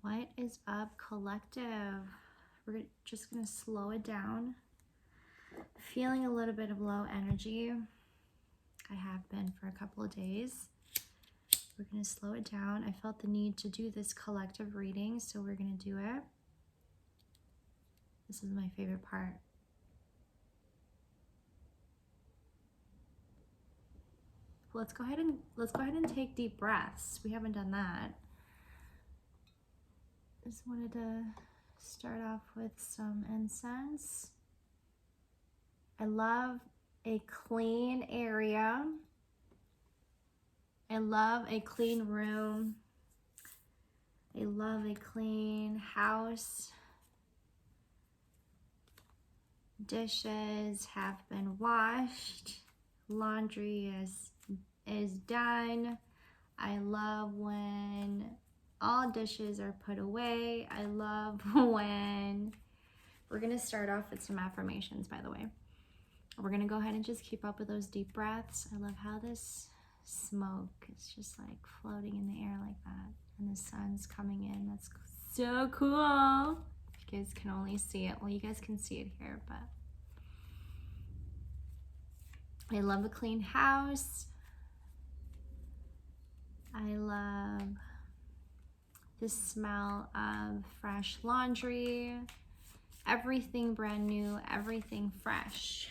What is up, collective? We're just gonna slow it down. Feeling a little bit of low energy. I have been for a couple of days. We're gonna slow it down. I felt the need to do this collective reading, so we're gonna do it. This is my favorite part. Let's go ahead and take deep breaths. We haven't done that. Just wanted to start off with some incense. I love a clean area. I love a clean room. I love a clean house. Dishes have been washed. Laundry is done. I love when all dishes are put away. I love when... We're gonna start off with some affirmations, by the way. We're gonna go ahead and just keep up with those deep breaths. I love how this smoke is just like floating in the air like that. And the sun's coming in. That's so cool. You guys can only see it. Well, you guys can see it here, but I love a clean house. I love the smell of fresh laundry. Everything brand new, everything fresh.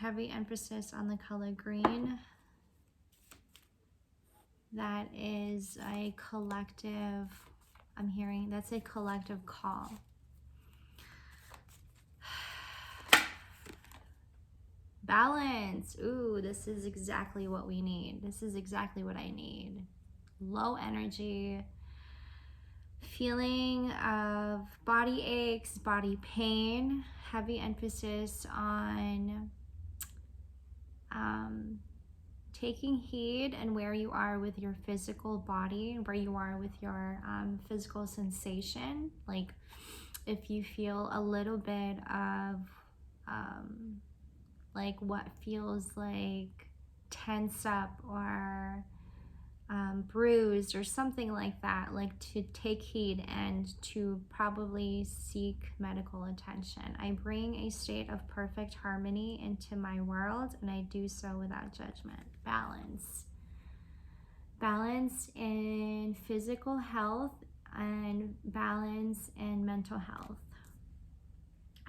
Heavy emphasis on the color green. That is a collective, I'm hearing, that's a collective call. Balance. Ooh, this is exactly what we need. This is exactly what I need. Low energy. Feeling of body aches, body pain. Heavy emphasis on taking heed and where you are with your physical body, where you are with your physical sensation. Like if you feel a little bit of like what feels like tense up or bruised or something like that, like to take heed and to probably seek medical attention. I bring a state of perfect harmony into my world, and I do so without judgment. Balance. Balance in physical health and balance in mental health.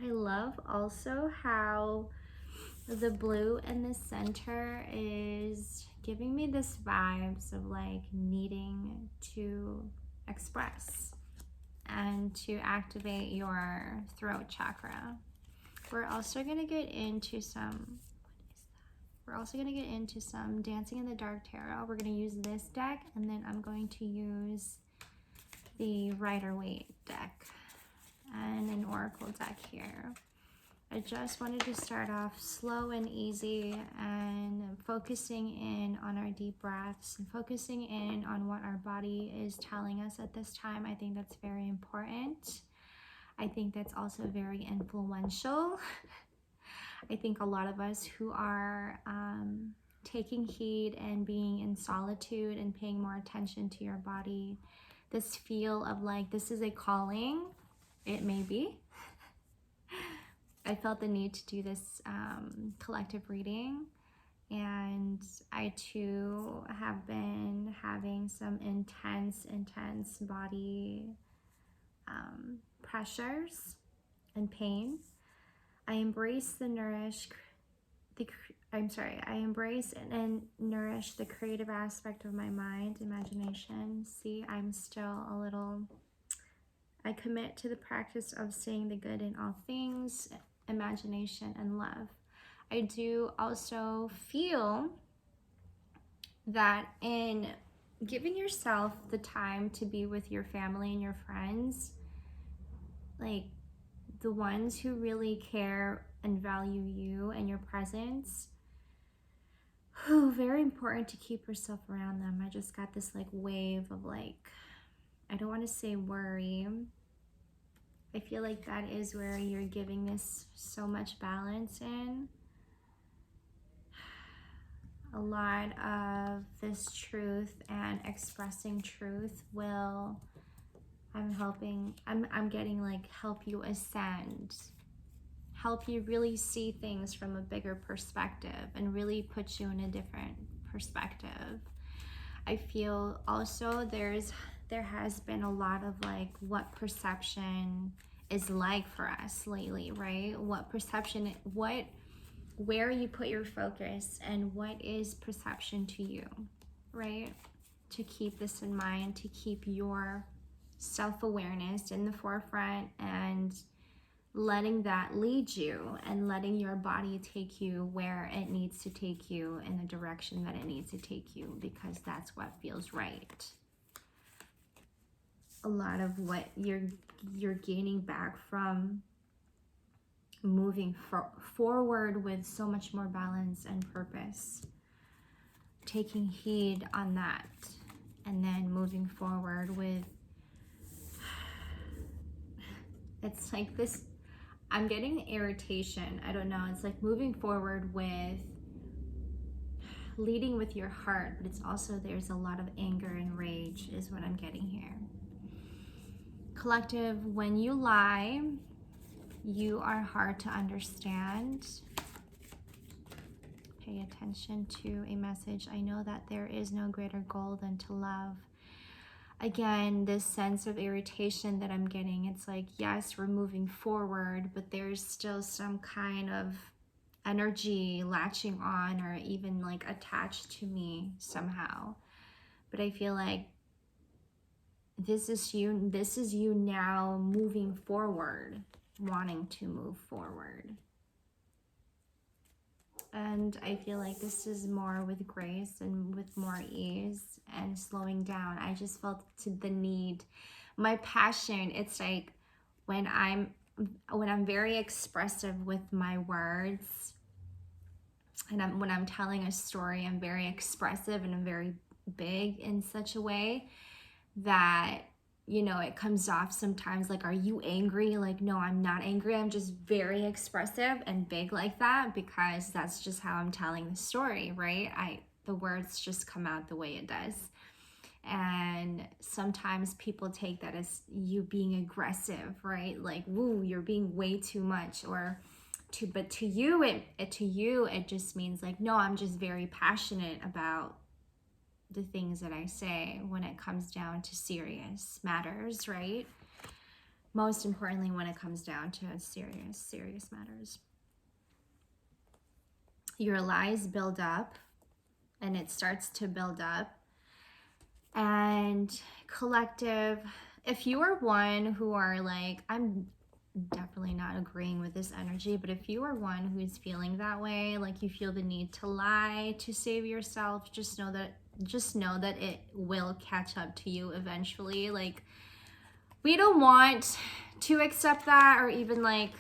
I love also how the blue in the center is giving me this vibes of like needing to express and to activate your throat chakra. We're also going to get into some, Dancing in the Dark Tarot. We're going to use this deck, and then I'm going to use the Rider-Waite deck and an Oracle deck here. I just wanted to start off slow and easy and focusing in on our deep breaths and focusing in on what our body is telling us at this time. I think that's very important. I think that's also very influential. I think a lot of us who are taking heed and being in solitude and paying more attention to your body, this feel of like this is a calling, it may be. I felt the need to do this collective reading, and I too have been having some intense body pressures and pain. I embrace I embrace and nourish the creative aspect of my mind, imagination. See, I'm still a little, I commit to the practice of seeing the good in all things, imagination and love. I do also feel that in giving yourself the time to be with your family and your friends, like the ones who really care and value you and your presence, very important to keep yourself around them. I just got this like wave of like, I don't want to say worry. I feel like that is where you're giving this so much balance in. A a lot of this truth and expressing truth will, I'm getting like help you ascend, help you really see things from a bigger perspective and really put you in a different perspective. I feel also there has been a lot of like what perception is like for us lately, right? What perception, where you put your focus and what is perception to you, right? To keep this in mind, to keep your self-awareness in the forefront and letting that lead you and letting your body take you where it needs to take you in the direction that it needs to take you, because that's what feels right. A lot of what you're gaining back from moving forward with so much more balance and purpose, taking heed on that, and then moving forward with, it's like this, I'm getting irritation. I don't know. It's like moving forward with leading with your heart, but it's also, there's a lot of anger and rage is what I'm getting here. Collective, when you lie, you are hard to understand. Pay attention to a message. I know that there is no greater goal than to love. Again, this sense of irritation that I'm getting, it's like, yes, we're moving forward, but there's still some kind of energy latching on or even like attached to me somehow. But I feel like this is you now moving forward, wanting to move forward. And I feel like this is more with grace and with more ease and slowing down. I just felt the need, my passion. It's like when I'm very expressive with my words, and when I'm telling a story, I'm very expressive and I'm very big in such a way that, you know, it comes off sometimes like, are you angry? Like, no, I'm not angry. I'm just very expressive and big like that because that's just how I'm telling the story, right? The words just come out the way it does. And sometimes people take that as you being aggressive, right? Like, woo, you're being way too much, but to you, it just means like, no, I'm just very passionate about the things that I say when it comes down to serious matters, right? Most importantly, when it comes down to serious matters. Your lies build up, and it starts to build up. And collective, if you are one who are like, I'm definitely not agreeing with this energy, but if you are one who's feeling that way, like you feel the need to lie to save yourself, just know that it will catch up to you eventually. Like, we don't want to accept that, or even like,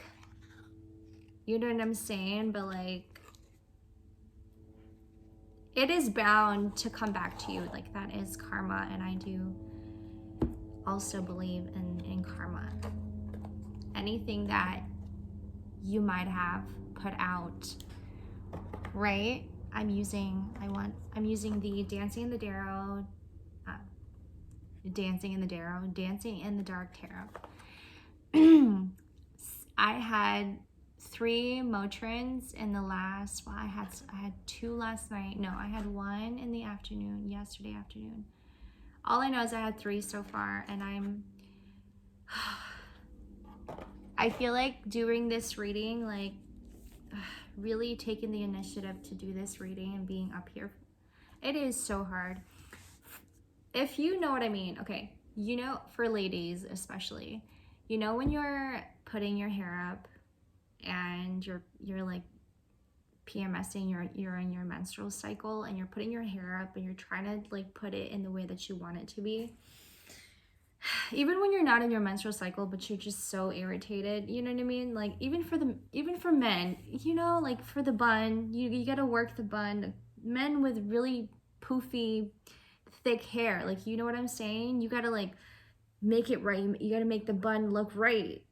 you know what I'm saying, but like, it is bound to come back to you. Like, that is karma, and I do also believe in karma. Anything that you might have put out, right? I'm using the Dancing in the Dark Tarot. I had 3 Motrins in the last, well, I had 2 last night. No, I had 1 in the afternoon, yesterday afternoon. All I know is I had 3 so far, and I feel like doing this reading, like really taking the initiative to do this reading and being up here, it is so hard. If you know what I mean, okay, you know, for ladies especially, you know, when you're putting your hair up and you're like PMSing, you're in your menstrual cycle and you're putting your hair up and you're trying to like put it in the way that you want it to be. Even when you're not in your menstrual cycle, but you're just so irritated, you know what I mean? Like, even for men, you know, like for the bun, you gotta work the bun. Men with really poofy, thick hair, like, you know what I'm saying? You gotta like make it right. You gotta make the bun look right.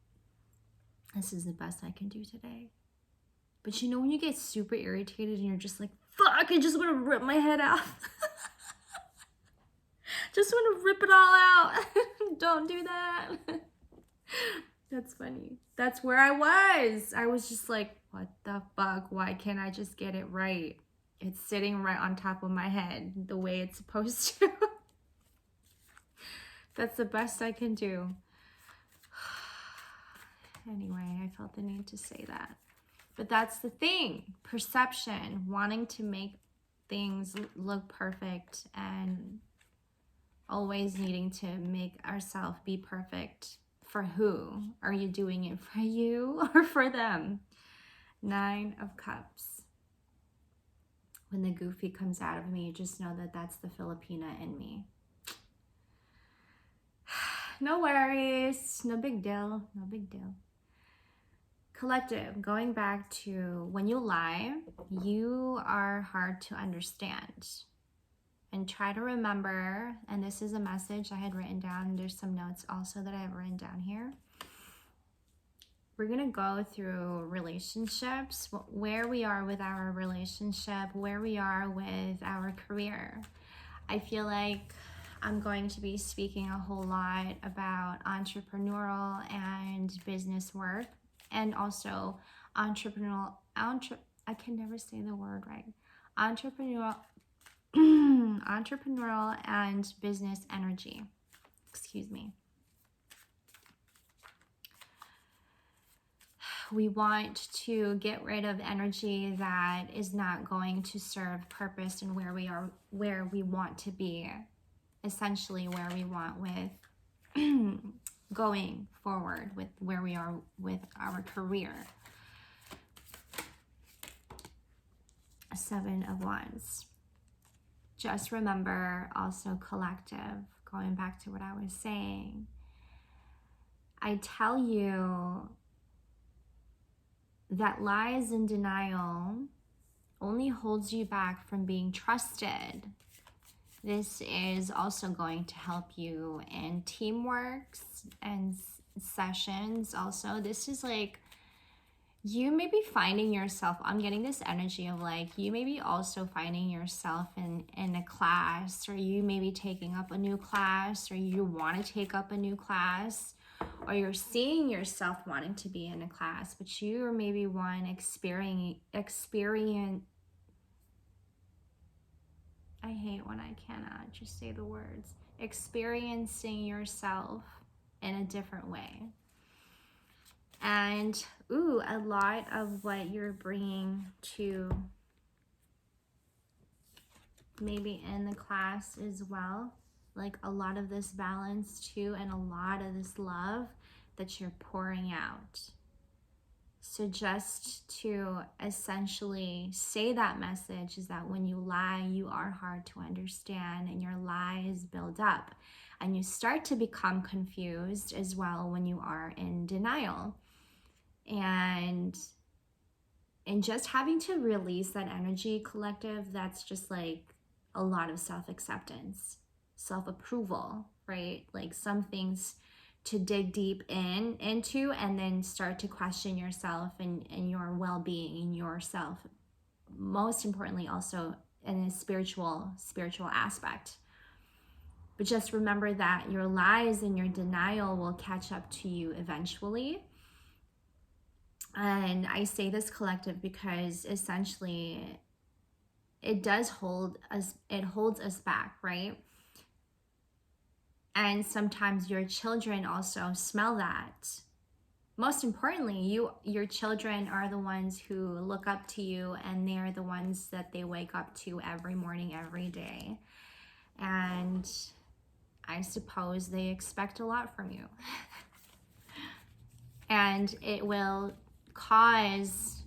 This is the best I can do today. But you know, when you get super irritated and you're just like, fuck, I just want to rip my head off. Just want to rip it all out. Don't do that. That's funny. That's where I was. I was just like, what the fuck? Why can't I just get it right? It's sitting right on top of my head the way it's supposed to. That's the best I can do. Anyway, I felt the need to say that. But that's the thing. Perception, wanting to make things look perfect and always needing to make ourselves be perfect. For who? Are you doing it for you or for them? 9 of Cups. When the goofy comes out of me, just know that that's the Filipina in me. No worries. No big deal. No big deal. Collective, going back to when you lie, you are hard to understand. And try to remember, and this is a message I had written down. There's some notes also that I have written down here. We're going to go through relationships, where we are with our relationship, where we are with our career. I feel like I'm going to be speaking a whole lot about entrepreneurial and business work, and also I can never say the word right. Entrepreneurial and business energy. Excuse me. We want to get rid of energy that is not going to serve purpose and where we want to be, essentially where we want with going forward with where we are with our career. 7 of Wands. Just remember, also collective, going back to what I was saying, I tell you that lies and denial only holds you back from being trusted. This is also going to help you in teamwork and sessions. Also, this is like, you may be finding yourself, I'm getting this energy of like, you may be also finding yourself in a class, or you may be taking up a new class, or you want to take up a new class, or you're seeing yourself wanting to be in a class, but you are maybe one experience. I hate when I cannot just say the words. Experiencing yourself in a different way. And, a lot of what you're bringing to maybe in the class as well. Like a lot of this balance too, and a lot of this love that you're pouring out. So just to essentially say that message is that when you lie, you are hard to understand, and your lies build up. And you start to become confused as well when you are in denial. And just having to release that energy, collective, that's just like a lot of self-acceptance, self-approval, right? Like some things to dig deep into, and then start to question yourself and your well-being and yourself. Most importantly, also in a spiritual aspect. But just remember that your lies and your denial will catch up to you eventually. And I say this, collective, because essentially it holds us back, right? And sometimes your children also smell that. Most importantly, your children are the ones who look up to you, and they're the ones that they wake up to every morning, every day. And I suppose they expect a lot from you. And it will cause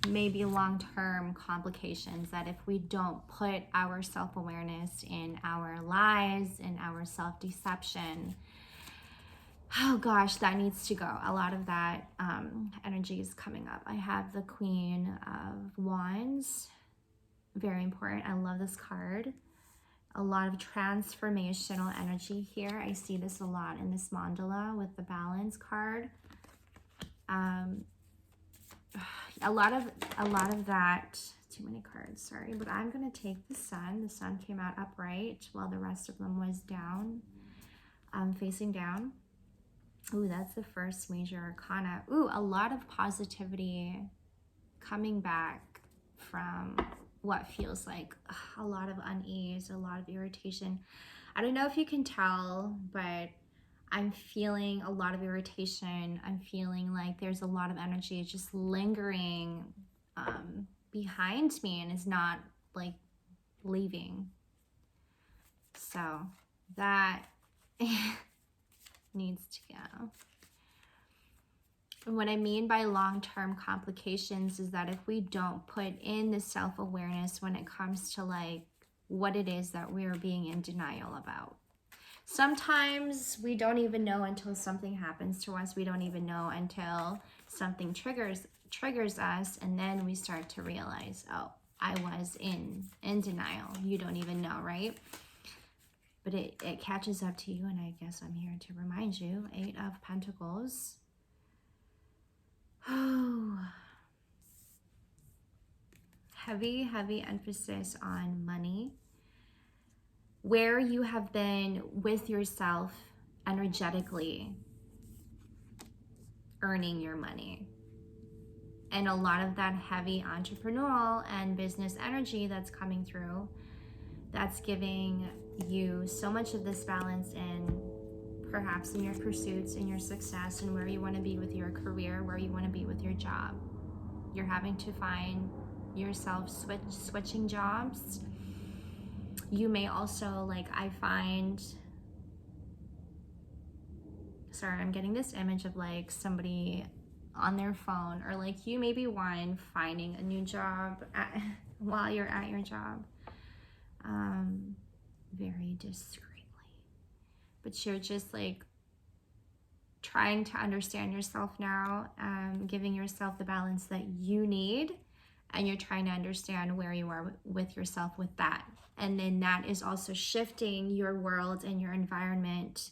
maybe long-term complications that if we don't put our self-awareness in our lies and our self-deception, oh gosh, that needs to go. A lot of that energy is coming up. I have the Queen of Wands. Very important. I love this card. A lot of transformational energy here. I see this a lot in this mandala with the balance card. A lot of that too many cards, sorry. But I'm going to take the sun. The sun came out upright while the rest of them was down, facing down. Ooh, that's the first major arcana. Ooh, a lot of positivity coming back from what feels like a lot of unease, a lot of irritation. I don't know if you can tell, but I'm feeling a lot of irritation. I'm feeling like there's a lot of energy just lingering behind me and is not like leaving. So that needs to go. And what I mean by long-term complications is that if we don't put in the self-awareness when it comes to like what it is that we're being in denial about. Sometimes we don't even know until something happens to us. We don't even know until something triggers us, and then we start to realize, oh, I was in denial. You don't even know, right? But it catches up to you, and I guess I'm here to remind you. 8 of Pentacles. Oh, heavy emphasis on money. Where you have been with yourself energetically earning your money. And a lot of that heavy entrepreneurial and business energy that's coming through, that's giving you so much of this balance in perhaps in your pursuits, in your success, and where you want to be with your career, where you want to be with your job. You're having to find yourself switching jobs. You may also, like, sorry, I'm getting this image of like somebody on their phone, or like you may be one finding a new job while you're at your job, very discreetly. But you're just like trying to understand yourself now, giving yourself the balance that you need, and you're trying to understand where you are with yourself with that. And then that is also shifting your world and your environment,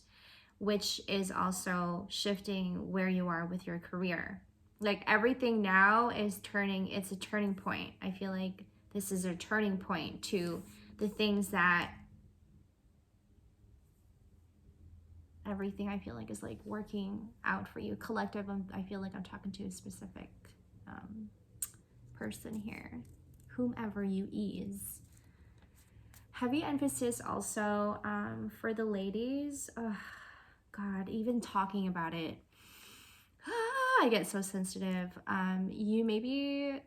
which is also shifting where you are with your career. Like everything now is turning, it's a turning point. I feel like this is a turning point to the things that everything I feel like is like working out for you. Collective, I feel like I'm talking to a specific person here, whomever you ease. Heavy emphasis also for the ladies. God, even talking about it, I get so sensitive. You may be,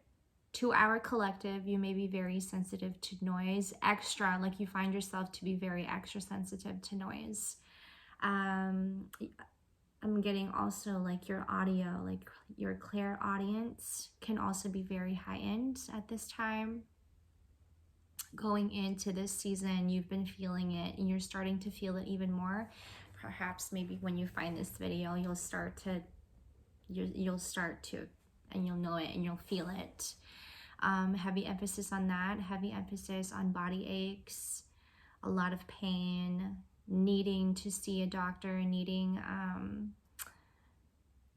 to our collective, you may be very sensitive to noise, extra, like you find yourself to be very extra sensitive to noise. I'm getting also like your audio, like your clairaudience can also be very heightened at this time. Going into this season, you've been feeling it and you're starting to feel it even more. Perhaps maybe when you find this video, you'll start to, and you'll know it and you'll feel it. Heavy emphasis on that, heavy emphasis on body aches, a lot of pain, needing to see a doctor, needing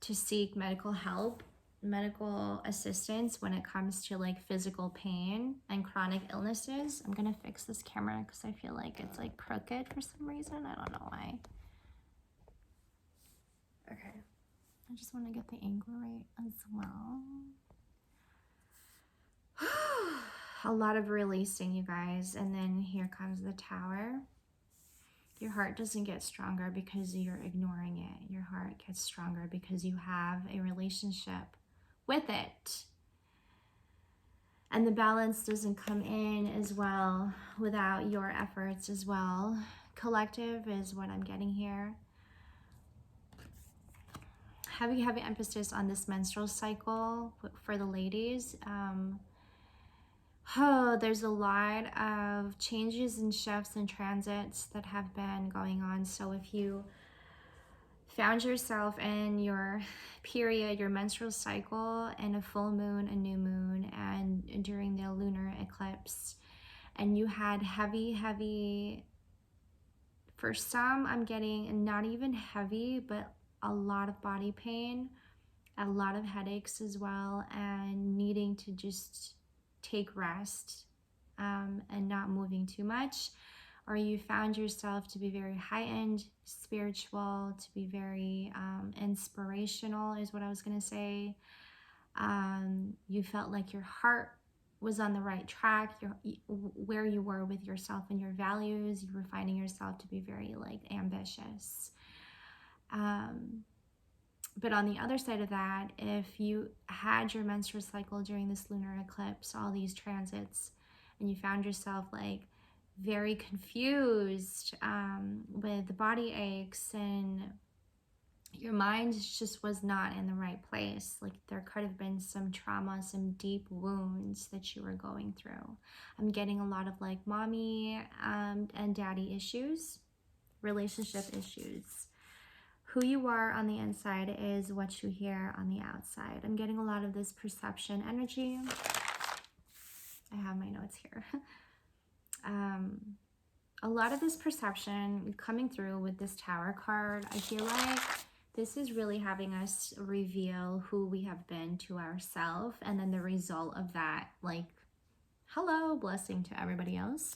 to seek medical help, medical assistance when it comes to like physical pain and chronic illnesses. I'm gonna fix this camera because I feel like it's like crooked for some reason. I don't know why. Okay, I just want to get the angle right as well. A lot of releasing, you guys. And then here comes the Tower. Your heart doesn't get stronger because you're ignoring it. Your heart gets stronger because you have a relationship with it. And the balance doesn't come in as well without your efforts as well. Collective is what I'm getting here. Heavy emphasis on this menstrual cycle for the ladies. There's a lot of changes and shifts and transits that have been going on. So if you found yourself in your period, your menstrual cycle, and a full moon, a new moon, and during the lunar eclipse, and you had heavy, for some, I'm getting not even heavy, but a lot of body pain, a lot of headaches as well, and needing to just take rest and not moving too much, or you found yourself to be very high-end spiritual, to be very inspirational is what I was going to say. You felt like your heart was on the right track, where you were with yourself and your values. You were finding yourself to be very like ambitious. But on the other side of that, if you had your menstrual cycle during this lunar eclipse, all these transits, and you found yourself like very confused with the body aches, and your mind just was not in the right place, like there could have been some trauma, some deep wounds that you were going through. I'm getting a lot of like mommy and daddy issues, relationship issues. Who you are on the inside is what you hear on the outside. I'm getting a lot of this perception energy. I have my notes here. A lot of this perception coming through with this Tower card. I feel like this is really having us reveal who we have been to ourselves, and then the result of that, like, hello, blessing to everybody else.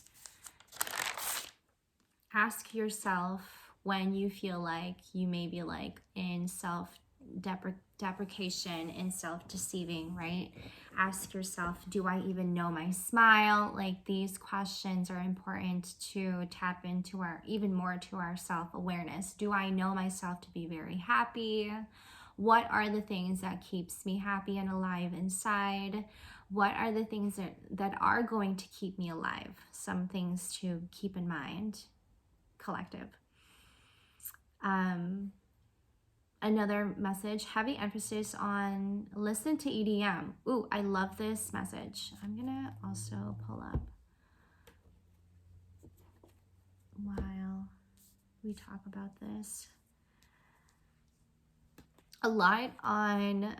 Ask yourself when you feel like you may be like in self-deprecation and self-deceiving, right? Ask yourself, do I even know my smile? Like, these questions are important to tap into even more to our self-awareness. Do I know myself to be very happy? What are the things that keeps me happy and alive inside? What are the things that are going to keep me alive? Some things to keep in mind. Collective. Another message, heavy emphasis on listen to EDM. Ooh, I love this message. I'm gonna also pull up while we talk about this. A lot on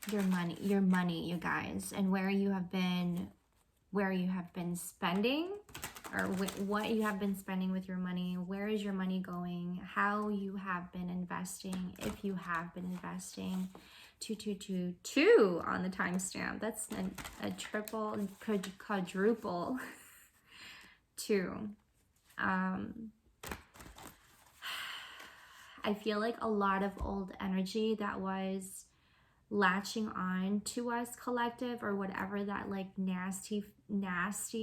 your money, you guys, and where you have been spending, or what you have been spending with your money. Where is your money going? How you have been investing, if you have been investing. 2222 on the timestamp. That's a triple, quadruple 2. I feel like a lot of old energy that was latching on to us, collective, or whatever, that like nasty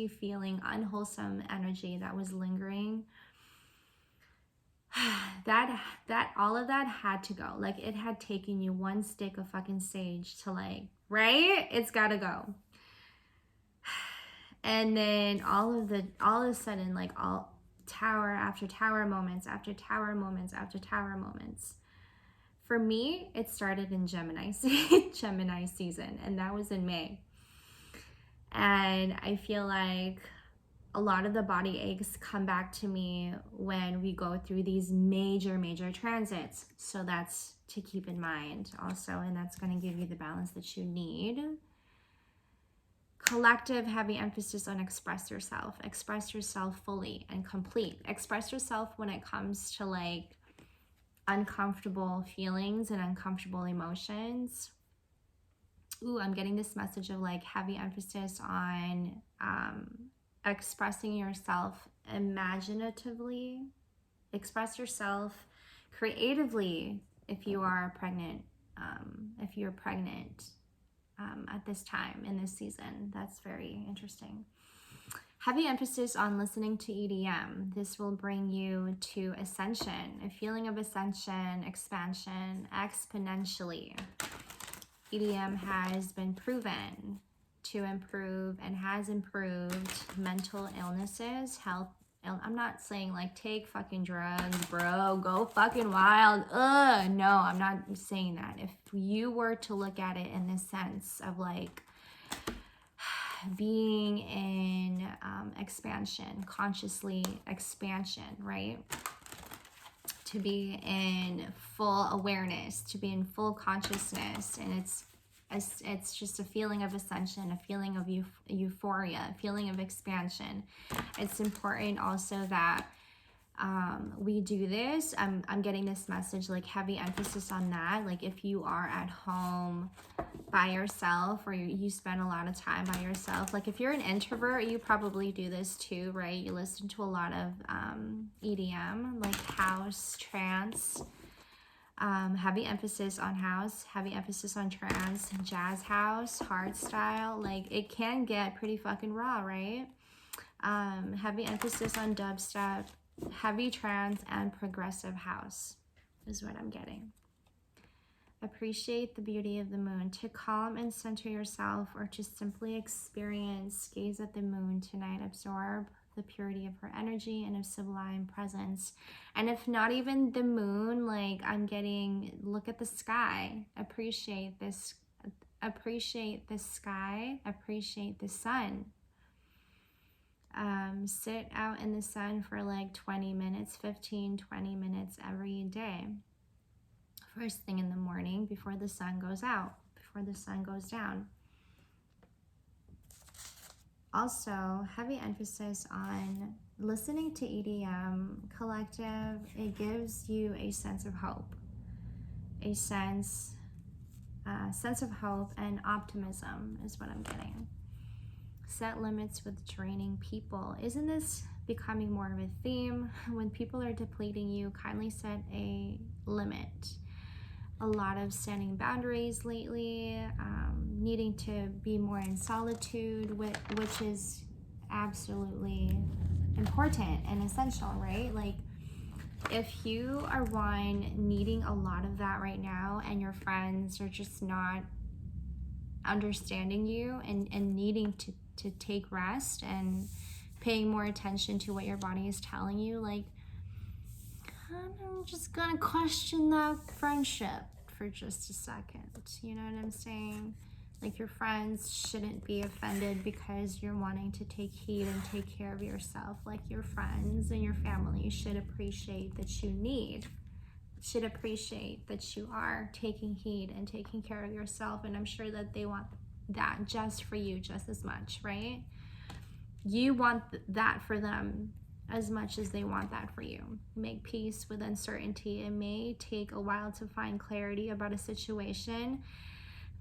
feeling, unwholesome energy that was lingering, that all of that had to go. Like, it had taken you one stick of fucking sage to, like, right? It's gotta go. And then all of a sudden, like, all tower after tower moments after tower moments after tower moments. For me, it started in Gemini season, and that was in May. And I feel like a lot of the body aches come back to me when we go through these major transits. So that's to keep in mind also, and that's going to give you the balance that you need. Collective, heavy emphasis on express yourself fully and complete. Express yourself when it comes to like uncomfortable feelings and uncomfortable emotions. Ooh, I'm getting this message of like heavy emphasis on expressing yourself imaginatively. Express yourself creatively if you are pregnant. If you're pregnant at this time in this season, that's very interesting. Heavy emphasis on listening to EDM. This will bring you to ascension, a feeling of ascension, expansion, exponentially. EDM has been proven to improve and has improved mental illnesses, health. I'm not saying like take fucking drugs, bro, go fucking wild. No, I'm not saying that. If you were to look at it in the sense of like being in expansion, consciously expansion, right? To be in full awareness, to be in full consciousness, and it's just a feeling of ascension, a feeling of euphoria, a feeling of expansion. It's important also that we do this. I'm getting this message, like heavy emphasis on that. Like if you are at home by yourself, or you spend a lot of time by yourself, like if you're an introvert, you probably do this too, right? You listen to a lot of EDM, like house, trance, heavy emphasis on house, heavy emphasis on trance, jazz house, hard style. Like it can get pretty fucking raw, right? Heavy emphasis on dubstep, heavy trance, and progressive house is what I'm getting. Appreciate the beauty of the moon. To calm and center yourself, or to simply experience, gaze at the moon tonight. Absorb the purity of her energy and of sublime presence. And if not even the moon, like I'm getting, look at the sky. Appreciate this. Appreciate the sky. Appreciate the sun. Sit out in the sun for like 20 minutes, 15, 20 minutes every day. First thing in the morning, before the sun goes out, before the sun goes down. Also, heavy emphasis on listening to EDM collective. It gives you a sense of hope, a sense of hope and optimism is what I'm getting. Set limits with draining people. Isn't this becoming more of a theme? When people are depleting you, kindly set a limit. A lot of standing boundaries lately, needing to be more in solitude, which is absolutely important and essential, right? Like if you are one needing a lot of that right now, and your friends are just not understanding you and needing to take rest and paying more attention to what your body is telling you, like I'm just gonna question that friendship for just a second. You know what I'm saying? Like your friends shouldn't be offended because you're wanting to take heed and take care of yourself. Like your friends and your family should appreciate that should appreciate that you are taking heed and taking care of yourself. And I'm sure that they want that just for you just as much, right? You want that for them as much as they want that for you. Make peace with uncertainty. It may take a while to find clarity about a situation.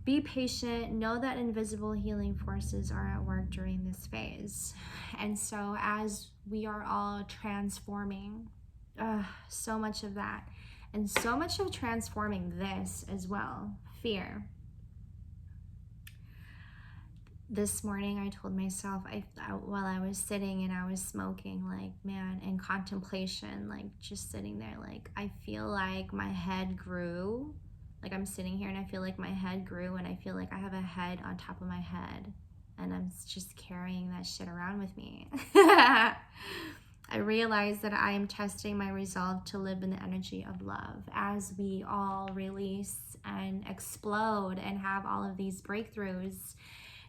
Be patient. Know that invisible healing forces are at work during this phase. And so as we are all transforming, so much of that, and so much of transforming this as well, fear. This morning I told myself, while I was sitting and I was smoking, like, man, in contemplation, like just sitting there, like I feel like my head grew. Like I'm sitting here and I feel like my head grew, and I feel like I have a head on top of my head, and I'm just carrying that shit around with me. I realize that I am testing my resolve to live in the energy of love as we all release and explode and have all of these breakthroughs.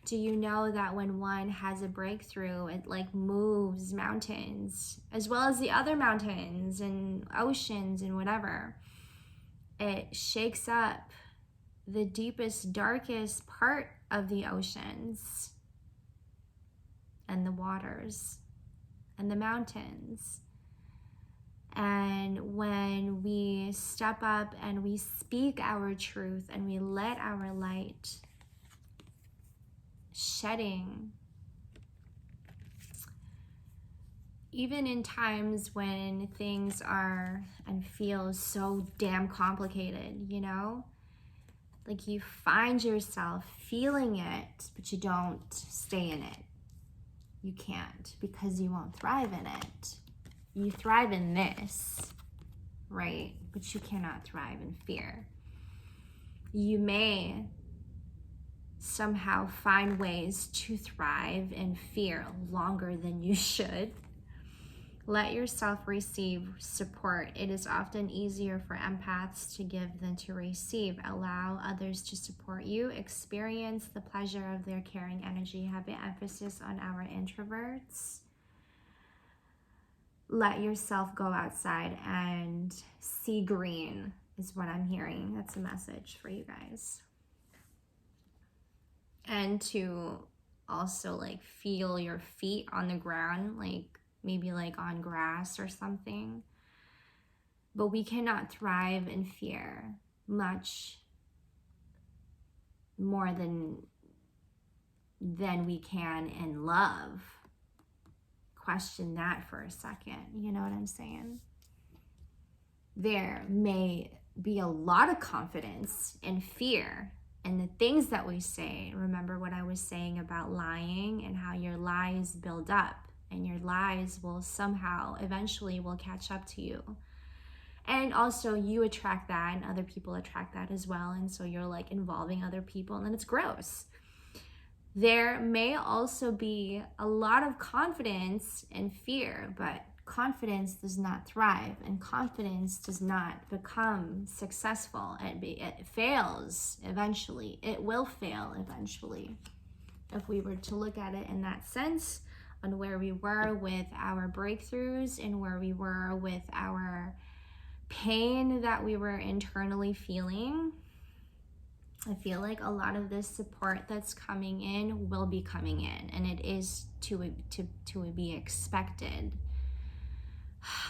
Do you know that when one has a breakthrough, it like moves mountains as well as the other mountains and oceans and whatever? It shakes up the deepest, darkest part of the oceans and the waters and the mountains. And when we step up and we speak our truth and we let our light shedding, even in times when things are and feel so damn complicated, you know, like you find yourself feeling it, but you don't stay in it. You can't, because you won't thrive in it. You thrive in this, right? But you cannot thrive in fear. You may somehow find ways to thrive in fear longer than you should. Let yourself receive support. It is often easier for empaths to give than to receive. Allow others to support you. Experience the pleasure of their caring energy. Have an emphasis on our introverts. Let yourself go outside and see green is what I'm hearing. That's a message for you guys. And to also like feel your feet on the ground, like maybe like on grass or something. But we cannot thrive in fear much more than we can in love. Question that for a second. You know what I'm saying? There may be a lot of confidence in fear and the things that we say. Remember what I was saying about lying and how your lies build up, and your lies will somehow eventually will catch up to you. And also you attract that, and other people attract that as well. And so you're like involving other people, and then it's gross. There may also be a lot of confidence and fear, but confidence does not thrive, and confidence does not become successful. It fails eventually. It will fail eventually. If we were to look at it in that sense, on where we were with our breakthroughs and where we were with our pain that we were internally feeling, I feel like a lot of this support that's coming in will be coming in, and it is to be expected.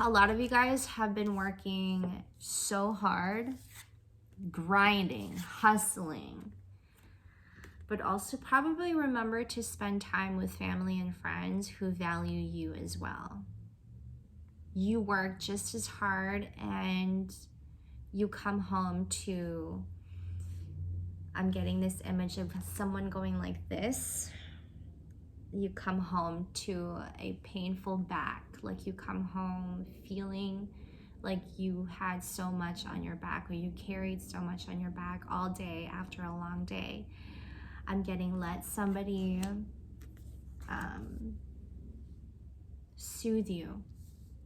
A lot of you guys have been working so hard, grinding, hustling, but also probably remember to spend time with family and friends who value you as well. You work just as hard, and you come home to, I'm getting this image of someone going like this. You come home to a painful back, like you come home feeling like you had so much on your back, or you carried so much on your back all day after a long day. I'm getting, let somebody soothe you.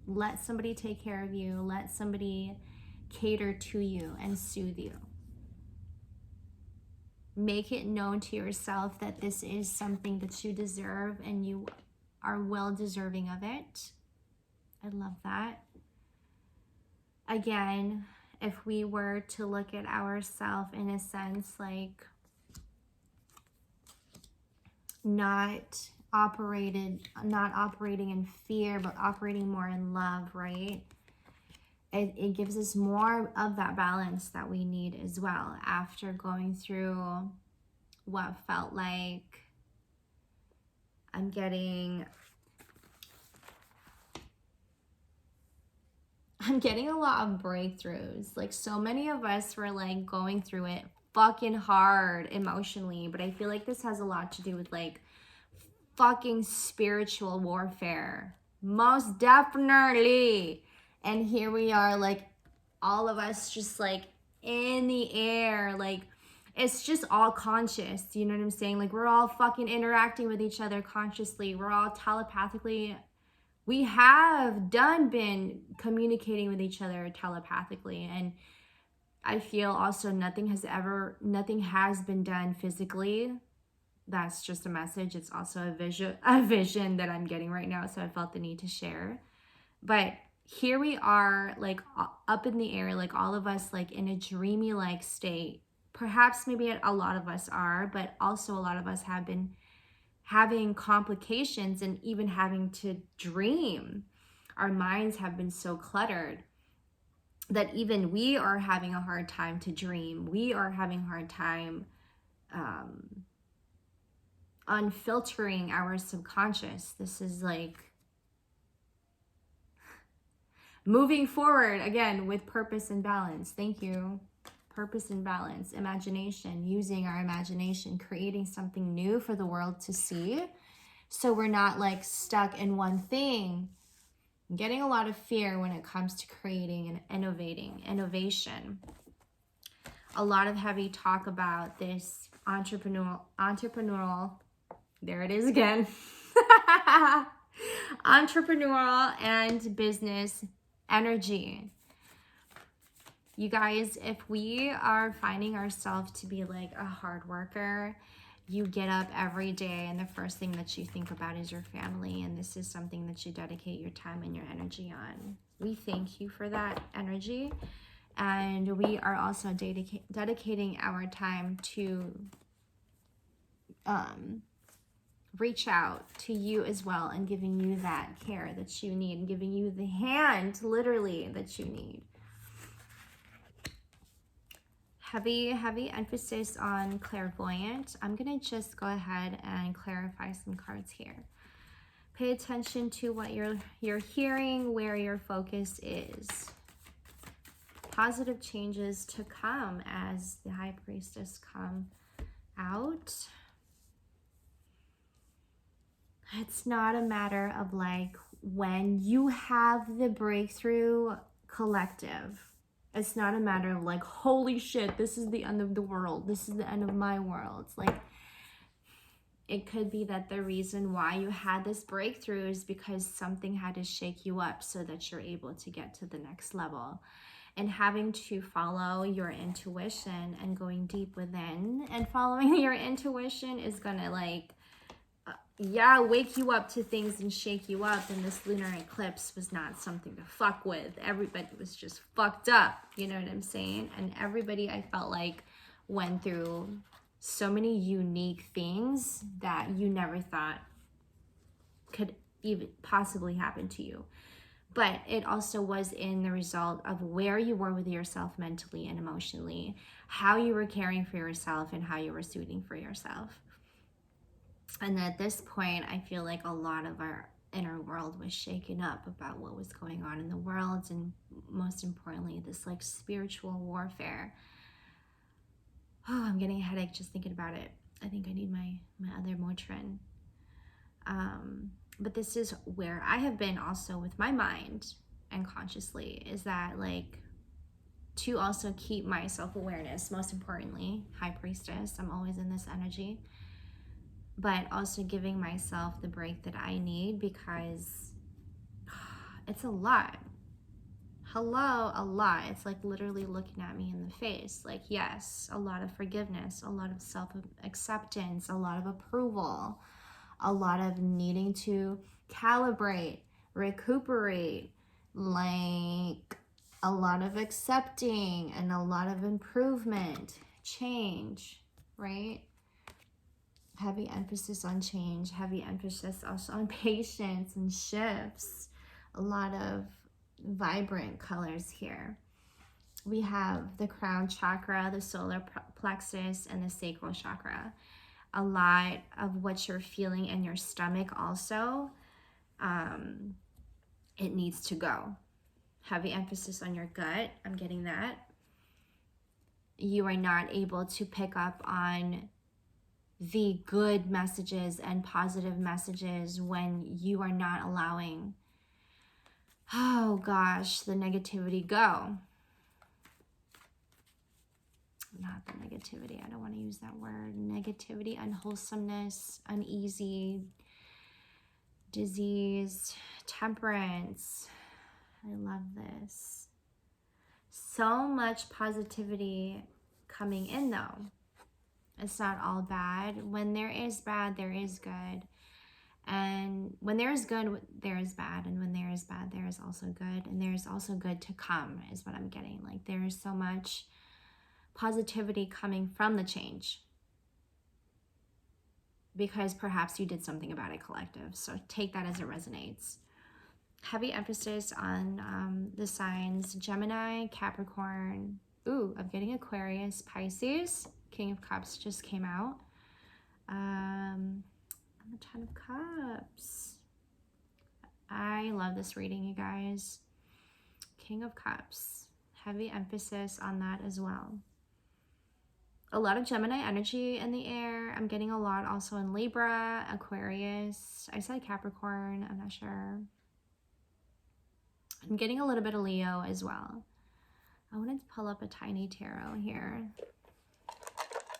Let somebody take care of you. Let somebody cater to you and soothe you. Make it known to yourself that this is something that you deserve, and you are well deserving of it. I love that. Again, if we were to look at ourselves in a sense like not operating in fear, but operating more in love, right? It gives us more of that balance that we need as well, after going through what felt like, I'm getting a lot of breakthroughs. Like, so many of us were like going through it fucking hard emotionally, but I feel like this has a lot to do with like fucking spiritual warfare. Most definitely. And here we are, like, all of us just like in the air, like it's just all conscious, you know what I'm saying? Like, we're all fucking interacting with each other consciously. We're all telepathically, we have been communicating with each other telepathically. And I feel also nothing has been done physically. That's just a message. It's also a vision that I'm getting right now, so I felt the need to share. But here we are, like up in the air, like all of us, like in a dreamy like state. Perhaps maybe a lot of us are, but also a lot of us have been having complications and even having to dream. Our minds have been so cluttered that even we are having a hard time to dream. We are having a hard time unfiltering our subconscious. This is like moving forward again with purpose and balance. Thank you. Purpose and balance, imagination, using our imagination, creating something new for the world to see. So we're not like stuck in one thing. I'm getting a lot of fear when it comes to creating and innovation. A lot of heavy talk about this entrepreneurial, there it is again. Entrepreneurial and business energy. You guys, if we are finding ourselves to be like a hard worker, you get up every day and the first thing that you think about is your family, and this is something that you dedicate your time and your energy on. We thank you for that energy, and we are also dedicating our time to reach out to you as well and giving you that care that you need and giving you the hand, literally, that you need. Heavy emphasis on clairvoyant. I'm going to just go ahead and clarify some cards here. Pay attention to what you're hearing, where your focus is. Positive changes to come as the High Priestess come out. It's not a matter of like when you have the breakthrough collective. It's not a matter of like, holy shit, this is the end of the world. This is the end of my world. It's like, it could be that the reason why you had this breakthrough is because something had to shake you up so that you're able to get to the next level. And having to follow your intuition and going deep within and following your intuition is gonna like, yeah, wake you up to things and shake you up. And this lunar eclipse was not something to fuck with. Everybody was just fucked up. You know what I'm saying? And everybody, I felt like, went through so many unique things that you never thought could even possibly happen to you. But it also was in the result of where you were with yourself mentally and emotionally, how you were caring for yourself and how you were soothing for yourself. And at this point, I feel like a lot of our inner world was shaken up about what was going on in the world, and most importantly, this like spiritual warfare. Oh, I'm getting a headache just thinking about it. I think I need my other Motrin. But this is where I have been also with my mind and consciously, is that like to also keep my self-awareness, most importantly, High Priestess, I'm always in this energy, but also giving myself the break that I need because it's a lot. Hello, a lot. It's like literally looking at me in the face. Like, yes, a lot of forgiveness, a lot of self-acceptance, a lot of approval, a lot of needing to calibrate, recuperate, like a lot of accepting and a lot of improvement, change, right? Heavy emphasis on change, heavy emphasis also on patience and shifts. A lot of vibrant colors here. We have the crown chakra, the solar plexus, and the sacral chakra. A lot of what you're feeling in your stomach also, it needs to go. Heavy emphasis on your gut. I'm getting that. You are not able to pick up on the good messages and positive messages when you are not allowing, oh gosh, the negativity go. Not the negativity, I don't want to use that word. Negativity, unwholesomeness, uneasy, disease, temperance. I love this. So much positivity coming in though. It's not all bad. When there is bad, there is good. And when there is good, there is bad. And when there is bad, there is also good. And there is also good to come, is what I'm getting. Like there is so much positivity coming from the change. Because perhaps you did something about it, collective. So take that as it resonates. Heavy emphasis on the signs Gemini, Capricorn. Ooh, I'm getting Aquarius, Pisces. King of Cups just came out. The Ten of Cups. I love this reading, you guys. King of Cups. Heavy emphasis on that as well. A lot of Gemini energy in the air. I'm getting a lot also in Libra, Aquarius. I said Capricorn, I'm not sure. I'm getting a little bit of Leo as well. I wanted to pull up a tiny tarot here.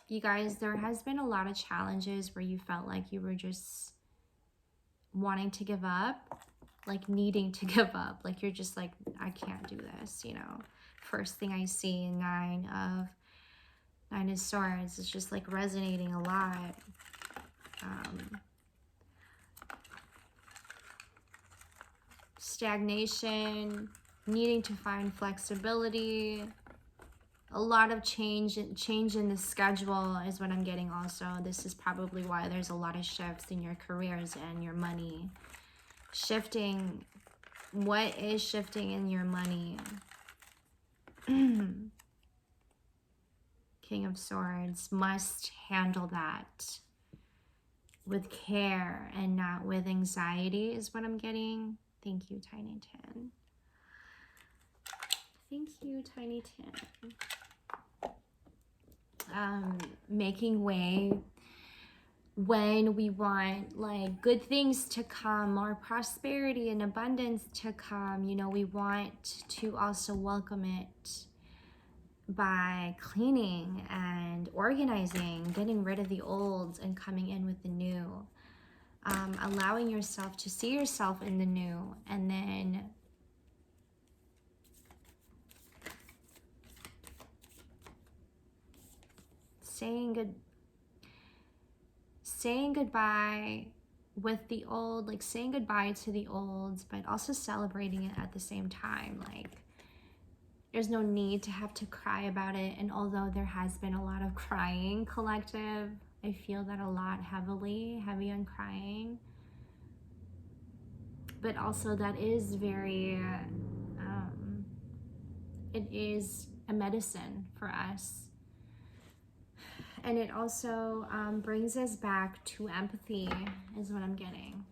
You guys, there has been a lot of challenges where you felt like you were just wanting to give up, like needing to give up. Like you're just like, I can't do this, you know. First thing I see, Nine of Swords. It's just like resonating a lot. Stagnation, needing to find flexibility. A lot of change in the schedule is what I'm getting also. This is probably why there's a lot of shifts in your careers and your money. Shifting. What is shifting in your money? King of Swords. Must handle that with care and not with anxiety is what I'm getting. Thank you, Tiny Tin. Thank you, Tiny Tin. Making way when we want like good things to come or prosperity and abundance to come. You know, we want to also welcome it by cleaning and organizing, getting rid of the old and coming in with the new. Allowing yourself to see yourself in the new, and then saying goodbye with the old, like saying goodbye to the old, but also celebrating it at the same time. Like, there's no need to have to cry about it. And although there has been a lot of crying collective, I feel that a lot heavy on crying. But also that is very, it is a medicine for us. And it also brings us back to empathy is what I'm getting.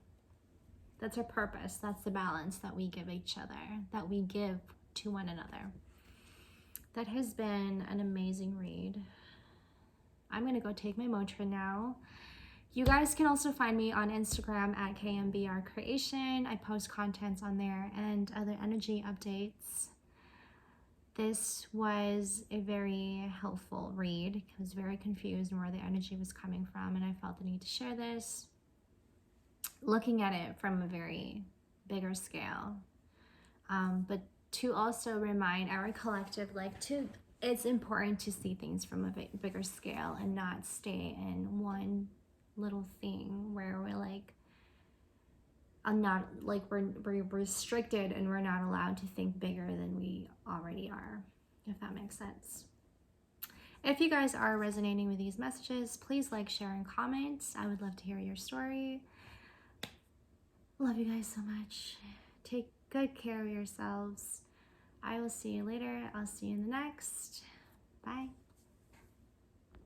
That's our purpose. That's the balance that we give each other, that we give to one another. That has been an amazing read. I'm going to go take my Motrin now. You guys can also find me on Instagram at KMBR Creation. I post contents on there and other energy updates. This was a very helpful read. I was very confused on where the energy was coming from, and I felt the need to share this. Looking at it from a very bigger scale. But to also remind our collective, it's important to see things from a bigger scale and not stay in one little thing where we're like, we're restricted and we're not allowed to think bigger than we already are, if that makes sense. If you guys are resonating with these messages, please like, share, and comment. I would love to hear your story. Love you guys so much. Take good care of yourselves. I will see you later. I'll see you in the next. Bye.